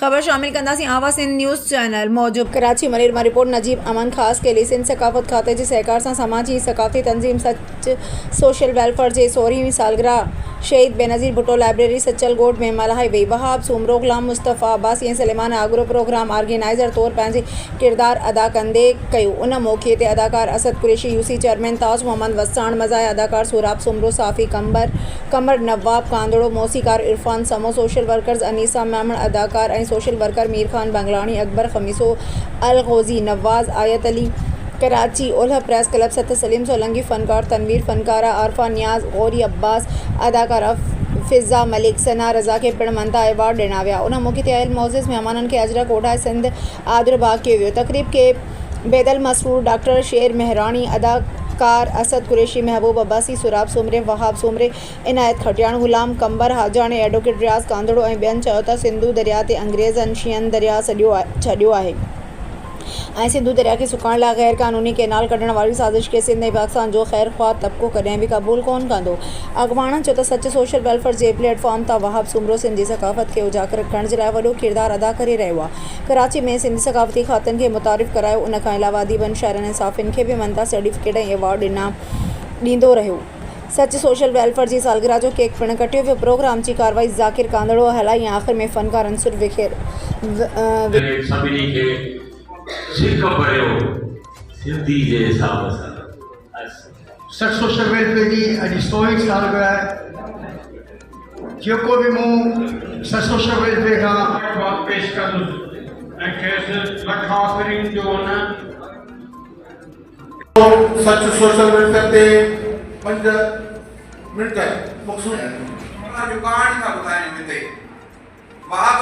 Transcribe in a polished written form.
खबर शामिल कंदासीं आवा सिंध न्यूज़ चैनल मौजूद कराची मरीर में रिपोर्ट नजीब अमन ख़ास के लिए सिंध सकाफ़त खाते जी सहकार से समाजी सकाफ़ती तंजीम सच सोशल वेलफेयर जे 16वीं सालगिरह शहीद बेनज़ीर भुट्टो लाइब्रेरी सचल गोड में मल्हाई वई। वहाब सूमरो गुलाम मुस्तफ़ा अब्बासी ऐं सलेमान आगरो प्रोग्राम ऑर्गेनाइज़र तौर पंहिंजे किरदार अदा कंदे कयो। उन मौक़े ते अदाकार असद कुरैशी, यूसी चेयरमैन ताज मोहम्मद वसाण, मज़ाहिया अदाकार सोराब सूमरो, साफ़ी कमर नवाब कांदड़ो, मौसीकार इरफान समो, सोशल वर्कर्स अनीसा मेमण, अदाकार ऐं सोशल वर्कर मीर खान बंगलानी, अकबर खमीसो, अल गौज़ी, नवाज़, आयत अली कराची, ओलह प्रेस क्लब, सत सलीम सोलंकी, फ़नकार तनवीर, फ़नकारा आरफा नियाज़, गौरी अब्बास, अदाकारा फ़िज़ा मलिक, सना रज़ा के पिण मनता एवार्ड ॾिना विया। उन मौक़े ते आयल मोअज़्ज़िज़ महिमाननि खे अजरक ओढाए सिंध आदरबाग कयो वियो। तक़रीब के बेदल मसरूर, डॉक्टर शेर मेहरानी, अदाकार असद कुरैशी, महबूब अब्बासी, सुराब सूमरे, वहाब सूमरे, इनायत खटियाण, गुलाम कंबर हाजानी, एडवोकेट रियाज़ कांदड़ो ऐं ॿियनि चयो त सिंधु दरिया ते अंग्रेज़नि शियन दरिया छॾियो आहे ऐं सिंधु दरिया खे सुकाइण लाइ गैर क़ानूनी कैनाल कढण वारी साज़िश खे सिंध ऐं पाकिस्तान जो ख़ैर ख़्वाह तबिको कॾहिं बि क़बूल कोन कंदो। अॻवाणनि चयो त सच सोशल वेलफेयर जे प्लेटफॉर्म तां वहाब सूमरो सिंध जी सकाफ़त खे उजागर करण जे लाइ वॾो किरदारु अदा करे रहियो आहे। कराची में सिंधी सकाफ़ती खातनि खे मुतारिफ़ करायो। उन खां अलावा अदीबनि, शाइरनि ऐं साफ़िन खे बि मनता सर्टिफिकेट ऐं एवार्ड ॾींदो रहियो। सच सोशल वेलफेयर जी सालगिरह जो केक पिणु कटियो वियो। प्रोग्राम जी कार्रवाई ज़ाकिर कांदड़ो हलाई ऐं आख़िर में फ़नकार अंसुर सिक पढ़ियो सिंधी जे हिसाब सां। सच सोशल वेलफेयर जी अॼु 16वीं सालगिरह आहे। जेको बि मूं सच सोशल वेलफेयर खां जवाब पेश कंदुसि ऐं खेसि लख आफ़रीन जो न सच सोशल वेलफेयर ते 5 मिंट मक़सूद जो कहाणी था ॿुधायूं हिते वहाब